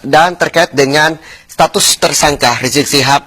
dan terkait dengan status tersangka Rizik Syihab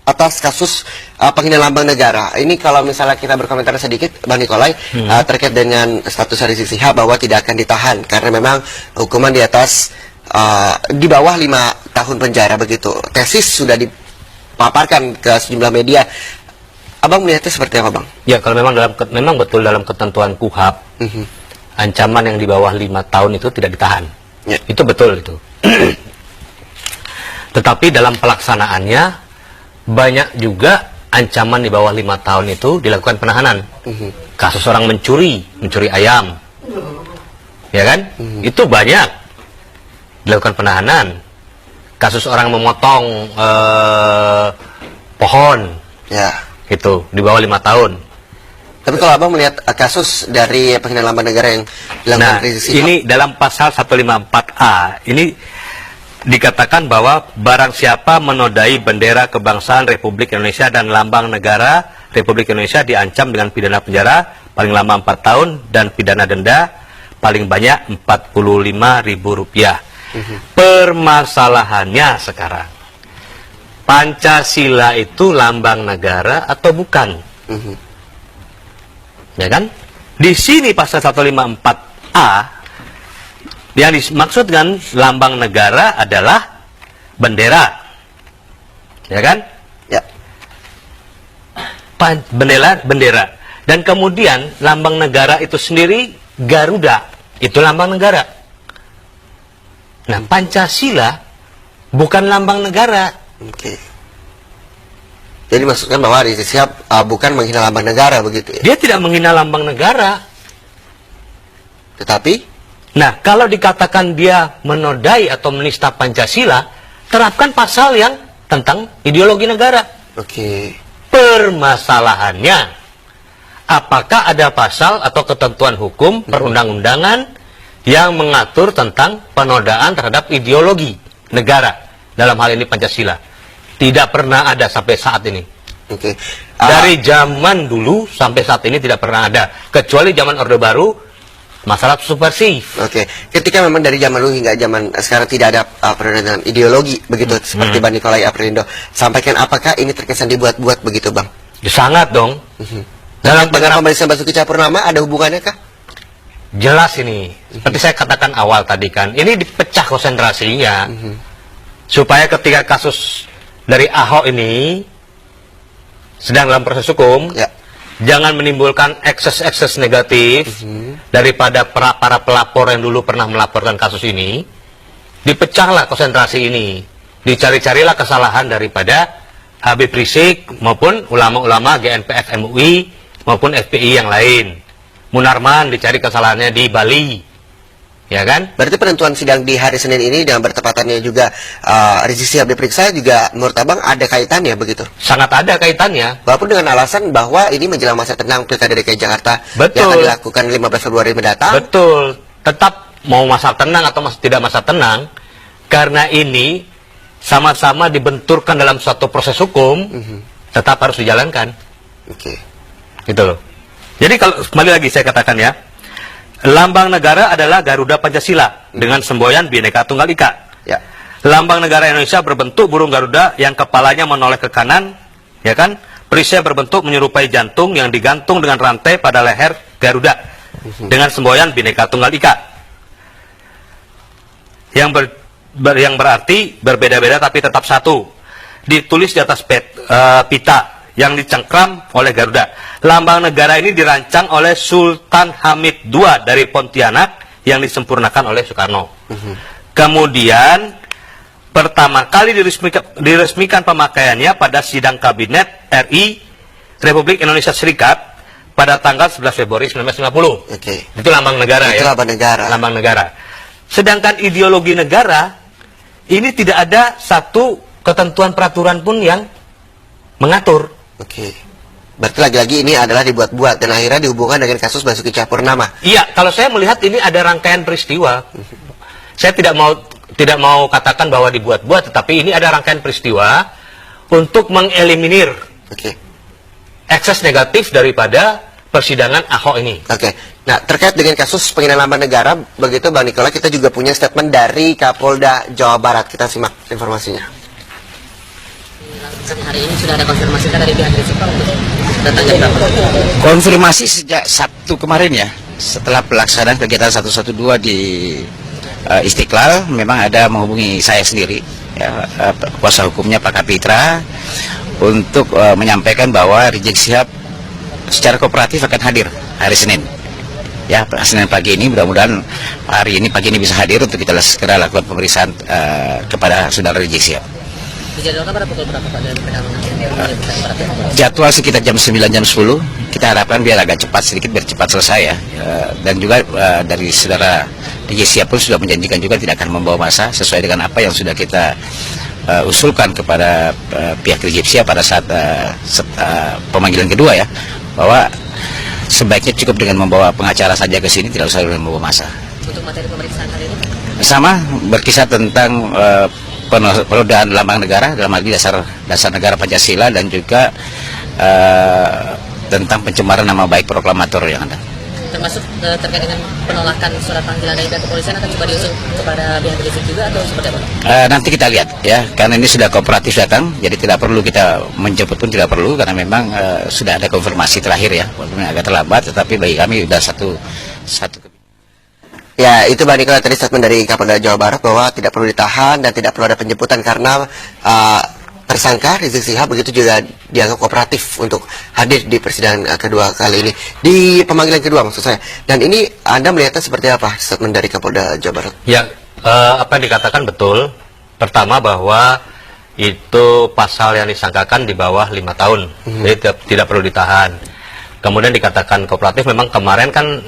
atas kasus penghinaan lambang negara. Ini kalau misalnya kita berkomentar sedikit, Bang Nikolai, terkait dengan status Rizik Syihab bahwa tidak akan ditahan karena memang hukuman di atas di bawah 5 tahun penjara begitu. Tesis sudah dipaparkan ke sejumlah media. Abang melihatnya seperti apa, Bang? Ya, kalau memang betul dalam ketentuan KUHAP, ancaman yang di bawah 5 tahun itu tidak ditahan. Ya. Itu betul itu. Tetapi dalam pelaksanaannya banyak juga ancaman di bawah 5 tahun itu dilakukan penahanan. Kasus orang mencuri ayam, ya kan? Itu banyak dilakukan penahanan. Kasus orang memotong pohon, Ya. itu di bawah 5 tahun. Tapi kalau Abang melihat kasus dari penghinaan lambang negara yang dilakukan Rizik Syihab, ini dalam pasal 154A ini dikatakan bahwa barang siapa menodai bendera kebangsaan Republik Indonesia dan lambang negara Republik Indonesia diancam dengan pidana penjara paling lama 4 tahun dan pidana denda paling banyak Rp45.000. Permasalahannya sekarang, Pancasila itu lambang negara atau bukan? Ya kan? Di sini pasal 154A yang dimaksud dengan lambang negara adalah bendera, ya kan? ya. Bendera. Dan kemudian lambang negara itu sendiri Garuda, itu lambang negara. Nah, Pancasila bukan lambang negara. Oke. Jadi maksudkan bahwa Rizik Syihab bukan menghina lambang negara begitu ya? Dia tidak menghina lambang negara. Tetapi Nah, kalau dikatakan dia menodai atau menista Pancasila, terapkan pasal yang tentang ideologi negara. oke. Permasalahannya, apakah ada pasal atau ketentuan hukum perundang-undangan yang mengatur tentang penodaan terhadap ideologi negara, dalam hal ini Pancasila? Tidak pernah ada sampai saat ini. Oke. Dari zaman dulu sampai saat ini tidak pernah ada, kecuali zaman Orde Baru, masalah subversif. Oke, ketika memang dari zaman dulu hingga zaman sekarang tidak ada penodaan ideologi begitu seperti Bang Nikolai Aprilindo sampaikan, apakah ini terkesan dibuat-buat begitu, Bang? Ya, sangat dong. Dengan pemeriksaan Basuki Cahayapurnama ada hubungannya kah? Jelas ini. Seperti saya katakan awal tadi kan, ini dipecah konsentrasinya supaya ketika kasus dari Ahok ini sedang dalam proses hukum, Ya. jangan menimbulkan ekses-ekses negatif daripada para pelapor yang dulu pernah melaporkan kasus ini. Dipecahlah konsentrasi ini, dicari-carilah kesalahan daripada Habib Rizik maupun ulama-ulama GNPF MUI maupun FPI yang lain. Munarman dicari kesalahannya di Bali, ya kan? Berarti penentuan sidang di hari Senin ini dengan bertepatannya juga Rizik Syihab diperiksa juga menurut Abang ada kaitannya begitu? Sangat ada kaitannya. Walaupun dengan alasan bahwa ini menjelang masa tenang Pilkada DKI Jakarta Betul. yang akan dilakukan 15 Februari mendatang. Betul. Tetap mau masa tenang atau tidak masa tenang, karena ini sama-sama dibenturkan dalam suatu proses hukum, tetap harus dijalankan. Oke. Gitu loh. Jadi kalau kembali lagi saya katakan ya, lambang negara adalah Garuda Pancasila dengan semboyan Bhinneka Tunggal Ika. Ya. Lambang negara Indonesia berbentuk burung Garuda yang kepalanya menoleh ke kanan, ya kan? Perisai berbentuk menyerupai jantung yang digantung dengan rantai pada leher Garuda dengan semboyan Bhinneka Tunggal Ika. Yang berarti berbeda-beda tapi tetap satu. Ditulis di atas pita yang dicengkram oleh Garuda. Lambang negara ini dirancang oleh Sultan Hamid II dari Pontianak yang disempurnakan oleh Soekarno. Kemudian pertama kali diresmikan pemakaiannya pada sidang Kabinet RI Republik Indonesia Serikat pada tanggal 11 Februari 1950. Oke. Itu lambang negara. Itu ya. lambang negara. Lambang negara. Sedangkan ideologi negara ini tidak ada satu ketentuan peraturan pun yang mengatur. Oke. Berarti lagi-lagi ini adalah dibuat-buat dan akhirnya dihubungkan dengan kasus Basuki Cahayapurnama. Iya, kalau saya melihat ini ada rangkaian peristiwa. Saya tidak mau katakan bahwa dibuat-buat, tetapi ini ada rangkaian peristiwa untuk mengeliminir Oke. ekses negatif daripada persidangan Ahok ini. Oke. Nah, terkait dengan kasus penghinaan lambang negara, begitu Bang Nikola, kita juga punya statement dari Kapolda Jawa Barat. Kita simak informasinya. Hari ini sudah ada konfirmasi dari pihak Rizik Pak untuk datang jam berapa? Konfirmasi sejak Sabtu kemarin ya, setelah pelaksanaan kegiatan 112 di Istiqlal, memang ada menghubungi saya sendiri, ya, kuasa hukumnya Pak Kapitra, untuk menyampaikan bahwa Rizik Syihab secara kooperatif akan hadir hari Senin. Ya, Senin pagi ini, mudah-mudahan hari ini pagi ini bisa hadir untuk kita segera lakukan pemeriksaan kepada saudara Rizik Syihab. Dijadwalkan pada pukul berapa Pak dari PKM? Jadwal sekitar jam 9, jam 10. Kita harapkan biar agak cepat sedikit, biar cepat selesai ya. Dan juga dari saudara Rizik Syihab pun sudah menjanjikan juga tidak akan membawa massa, sesuai dengan apa yang sudah kita usulkan kepada pihak Rizik Syihab pada saat pemanggilan kedua ya, bahwa sebaiknya cukup dengan membawa pengacara saja ke sini, tidak usah membawa massa. Untuk materi pemeriksaan hari ini? Sama, berkisar tentang penodaan lambang negara, dalam hal ini dasar negara Pancasila, dan juga tentang pencemaran nama baik proklamator yang ada. Termasuk terkait dengan penolakan surat panggilan dari pihak kepolisian akan coba diusul kepada pihak Rizik juga atau seperti apa? Nanti kita lihat ya, karena ini sudah kooperatif datang, jadi tidak perlu kita menjemput pun tidak perlu, karena memang sudah ada konfirmasi terakhir ya, walaupun agak terlambat, tetapi bagi kami sudah satu. Ya, itu Bang Nikola tadi statement dari Kapolda Jawa Barat bahwa tidak perlu ditahan dan tidak perlu ada penjemputan karena tersangka Rizik Syihab begitu juga dianggap kooperatif untuk hadir di persidangan kedua kali ini, di pemanggilan kedua maksud saya. Dan ini Anda melihatnya seperti apa statement dari Kapolda Jawa Barat? Ya, apa yang dikatakan betul. Pertama bahwa itu pasal yang disangkakan di bawah 5 tahun, jadi tidak perlu ditahan. Kemudian dikatakan kooperatif, memang kemarin kan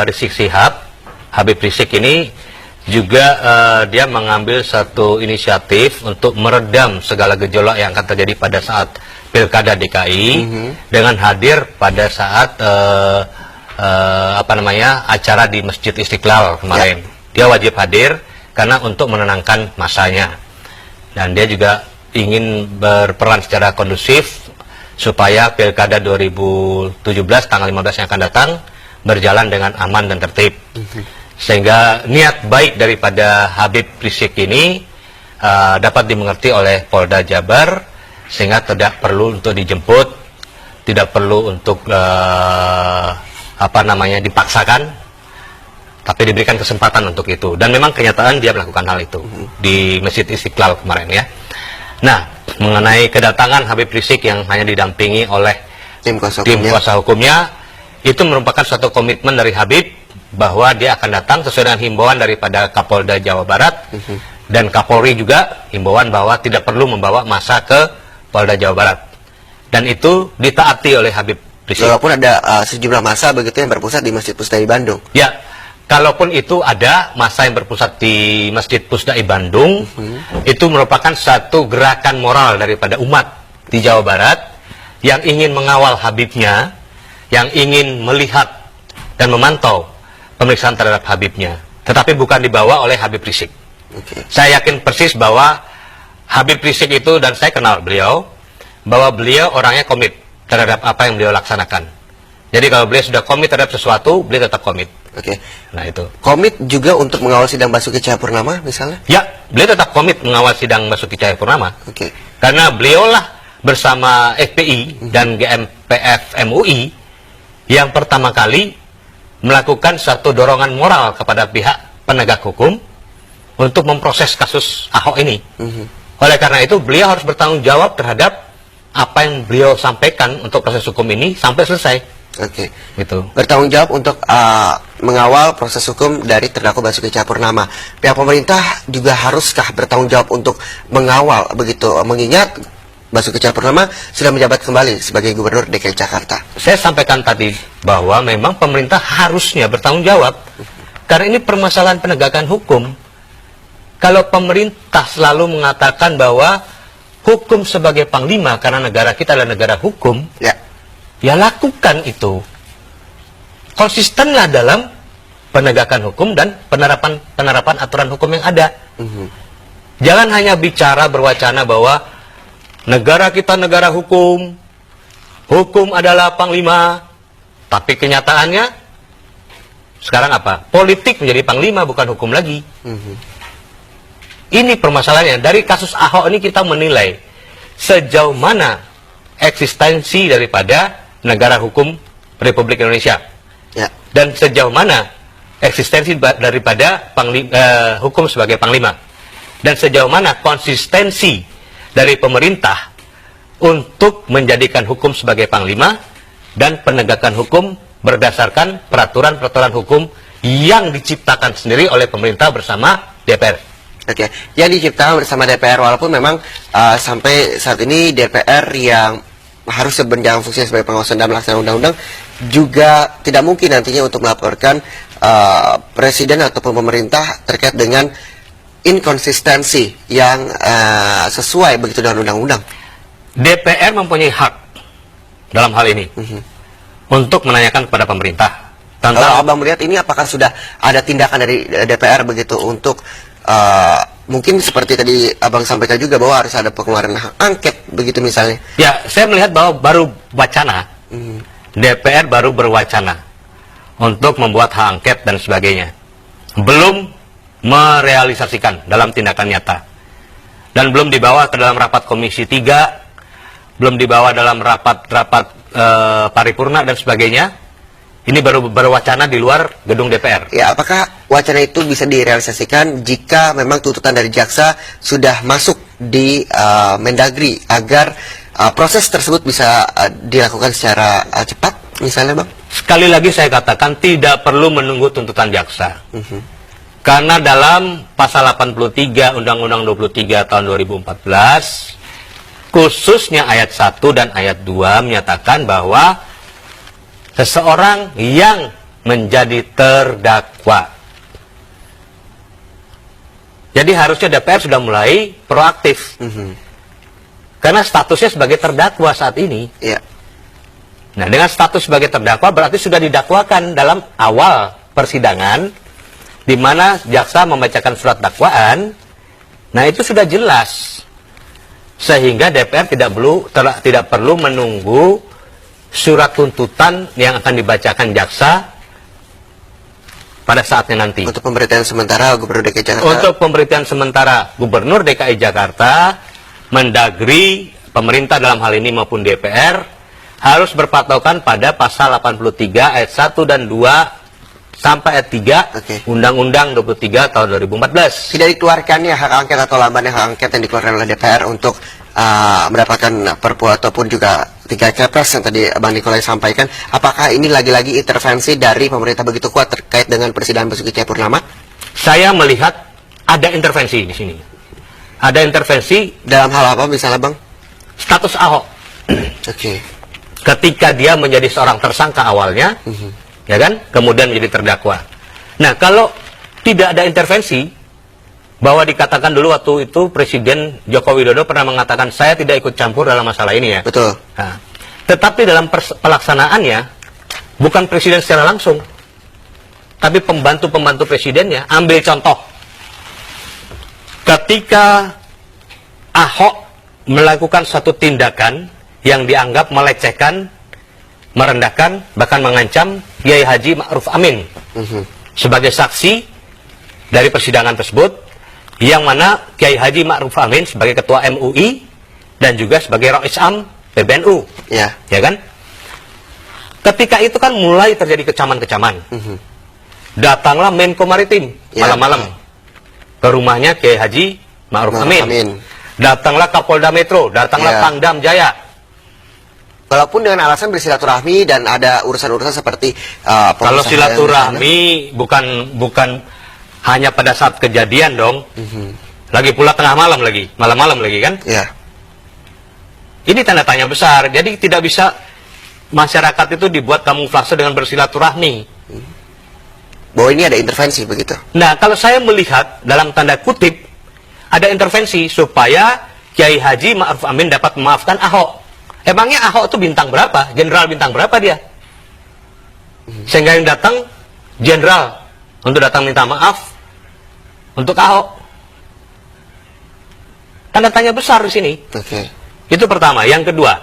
Rizik Syihab, Habib Rizik ini juga dia mengambil satu inisiatif untuk meredam segala gejolak yang akan terjadi pada saat Pilkada DKI dengan hadir pada saat acara di Masjid Istiqlal kemarin. Dia wajib hadir karena untuk menenangkan masanya, dan dia juga ingin berperan secara kondusif supaya Pilkada 2017 tanggal 15 yang akan datang berjalan dengan aman dan tertib. Sehingga niat baik daripada Habib Rizik ini dapat dimengerti oleh Polda Jabar, sehingga tidak perlu untuk dijemput, tidak perlu untuk dipaksakan, tapi diberikan kesempatan untuk itu. Dan memang kenyataan dia melakukan hal itu di Masjid Istiqlal kemarin ya. Nah, mengenai kedatangan Habib Rizik yang hanya didampingi oleh tim kuasa hukumnya, itu merupakan suatu komitmen dari Habib bahwa dia akan datang sesuai dengan himbauan daripada Kapolda Jawa Barat dan Kapolri juga himbauan bahwa tidak perlu membawa massa ke Polda Jawa Barat, dan itu ditaati oleh Habib Rizik. Walaupun ada sejumlah massa begitu yang berpusat di Masjid Pusdai Bandung. Ya, kalaupun itu ada massa yang berpusat di Masjid Pusdai Bandung, itu merupakan satu gerakan moral daripada umat di Jawa Barat yang ingin mengawal Habibnya, yang ingin melihat dan memantau pemeriksaan terhadap Habibnya, tetapi bukan dibawa oleh Habib Rizik. Saya yakin persis bahwa Habib Rizik itu, dan saya kenal beliau, bahwa beliau orangnya komit terhadap apa yang beliau laksanakan. Jadi kalau beliau sudah komit terhadap sesuatu, beliau tetap komit. Nah itu. Komit juga untuk mengawal sidang Basuki Cahayapurnama misalnya? Ya, beliau tetap komit mengawal sidang Basuki Cahayapurnama. Karena beliaulah bersama FPI dan GMPF MUI yang pertama kali melakukan satu dorongan moral kepada pihak penegak hukum untuk memproses kasus Ahok ini. Oleh karena itu, beliau harus bertanggung jawab terhadap apa yang beliau sampaikan untuk proses hukum ini sampai selesai. Gitu. Bertanggung jawab untuk mengawal proses hukum dari terdakwa Basuki Cahayapurnama. Pihak pemerintah juga haruskah bertanggung jawab untuk mengawal begitu, mengingat Basuki Cahayapurnama sudah menjabat kembali sebagai Gubernur DKI Jakarta? Saya sampaikan tadi bahwa memang pemerintah harusnya bertanggung jawab, karena ini permasalahan penegakan hukum. Kalau pemerintah selalu mengatakan bahwa hukum sebagai panglima karena negara kita adalah negara hukum, ya lakukan itu. Konsistenlah dalam penegakan hukum dan penerapan aturan hukum yang ada. Jangan hanya bicara berwacana bahwa negara kita negara hukum, hukum adalah panglima, Tapi kenyataannya sekarang apa? Politik menjadi panglima, bukan hukum lagi. Ini permasalahannya. Dari kasus Ahok ini kita menilai sejauh mana eksistensi daripada negara hukum Republik Indonesia. Ya. Dan sejauh mana eksistensi daripada hukum sebagai panglima. Dan sejauh mana konsistensi dari pemerintah untuk menjadikan hukum sebagai panglima dan penegakan hukum berdasarkan peraturan-peraturan hukum yang diciptakan sendiri oleh pemerintah bersama DPR. Oke, yang diciptakan bersama DPR, walaupun memang sampai saat ini DPR yang harus berjalan fungsi sebagai pengawasan dan melaksanakan undang-undang juga tidak mungkin nantinya untuk melaporkan presiden ataupun pemerintah terkait dengan inkonsistensi yang sesuai begitu dengan undang-undang. DPR mempunyai hak dalam hal ini untuk menanyakan kepada pemerintah. Kalau Abang melihat ini, apakah sudah ada tindakan dari DPR begitu untuk mungkin seperti tadi Abang sampaikan juga bahwa harus ada pengeluaran hak angket begitu misalnya? Ya, saya melihat bahwa baru wacana, DPR baru berwacana untuk membuat hak angket dan sebagainya, belum merealisasikan dalam tindakan nyata, dan belum dibawa ke dalam rapat Komisi 3, belum dibawa dalam rapat paripurna dan sebagainya. Ini baru berwacana di luar gedung DPR. Ya, apakah wacana itu bisa direalisasikan jika memang tuntutan dari jaksa sudah masuk di Mendagri agar proses tersebut bisa dilakukan secara cepat, misalnya, Bang? Sekali lagi saya katakan tidak perlu menunggu tuntutan jaksa. Karena dalam pasal 83 Undang-Undang 23 tahun 2014, khususnya ayat 1 dan ayat 2 menyatakan bahwa seseorang yang menjadi terdakwa. Jadi harusnya DPR sudah mulai proaktif. Karena statusnya sebagai terdakwa saat ini. Ya. Nah, dengan status sebagai terdakwa berarti sudah didakwakan dalam awal persidangan, di mana jaksa membacakan surat dakwaan. Nah, itu sudah jelas. Sehingga DPR tidak perlu menunggu surat tuntutan yang akan dibacakan jaksa pada saatnya nanti. Untuk pemberitahuan sementara Gubernur DKI Jakarta. Untuk pemberitahuan sementara Gubernur DKI Jakarta, Mendagri, pemerintah dalam hal ini maupun DPR harus berpatokan pada pasal 83 ayat 1 dan 2 sampai ayat 3 Undang-Undang 23 tahun 2014. Tidak dikeluarkannya hak angket atau lambannya hak angket yang dikeluarkan oleh DPR untuk mendapatkan perpu ataupun juga 3 kepres yang tadi Bang Nikolai sampaikan. Apakah ini lagi-lagi intervensi dari pemerintah begitu kuat terkait dengan persidangan Basuki Cahayapurnama? Saya melihat ada intervensi di sini. Ada intervensi dalam hal apa misalnya, Bang? Status Ahok. Ketika dia menjadi seorang tersangka awalnya, ya kan, kemudian menjadi terdakwa. Nah, kalau tidak ada intervensi, bahwa dikatakan dulu waktu itu Presiden Joko Widodo pernah mengatakan saya tidak ikut campur dalam masalah ini ya. Betul. Nah, tetapi dalam pelaksanaannya bukan Presiden secara langsung, tapi pembantu-pembantu Presidennya. Ambil contoh, ketika Ahok melakukan satu tindakan yang dianggap melecehkan, merendahkan, bahkan mengancam Kiai Haji Ma'ruf Amin sebagai saksi dari persidangan tersebut, yang mana Kiai Haji Ma'ruf Amin sebagai ketua MUI dan juga sebagai Rais Am PBNU, ya kan? Ketika itu kan mulai terjadi kecaman-kecaman. Datanglah Menko Maritim malam-malam ke rumahnya Kiai Haji Ma'ruf Amin. Datanglah Kapolda Metro, datanglah Pangdam Jaya. Walaupun dengan alasan bersilaturahmi dan ada urusan-urusan seperti kalau silaturahmi bukan hanya pada saat kejadian dong. Lagi pula tengah malam lagi, malam-malam lagi kan? Ya. Ini tanda tanya besar. Jadi tidak bisa masyarakat itu dibuat kamuflase dengan bersilaturahmi. Bahwa ini ada intervensi begitu. Nah, kalau saya melihat dalam tanda kutip ada intervensi supaya Kiai Haji Ma'ruf Amin dapat memaafkan Ahok. Emangnya Ahok itu bintang berapa? Jenderal bintang berapa dia? Sehingga yang datang jenderal untuk datang minta maaf untuk Ahok. Tanda tanya besar di sini. Itu pertama. Yang kedua,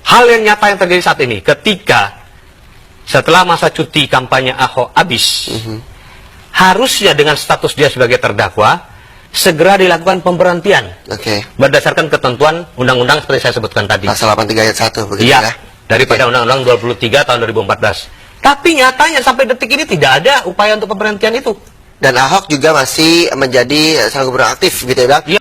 hal yang nyata yang terjadi saat ini, ketika setelah masa cuti kampanye Ahok habis, harusnya dengan status dia sebagai terdakwa, segera dilakukan pemberhentian. Oke. Berdasarkan ketentuan undang-undang seperti saya sebutkan tadi. Pasal 83 ayat 1 begitu Iya, ya. daripada Undang-Undang 23 tahun 2014. Tapi nyatanya sampai detik ini tidak ada upaya untuk pemberhentian itu. Dan Ahok juga masih menjadi seorang gubernur aktif gitu ya, Bang? Iya.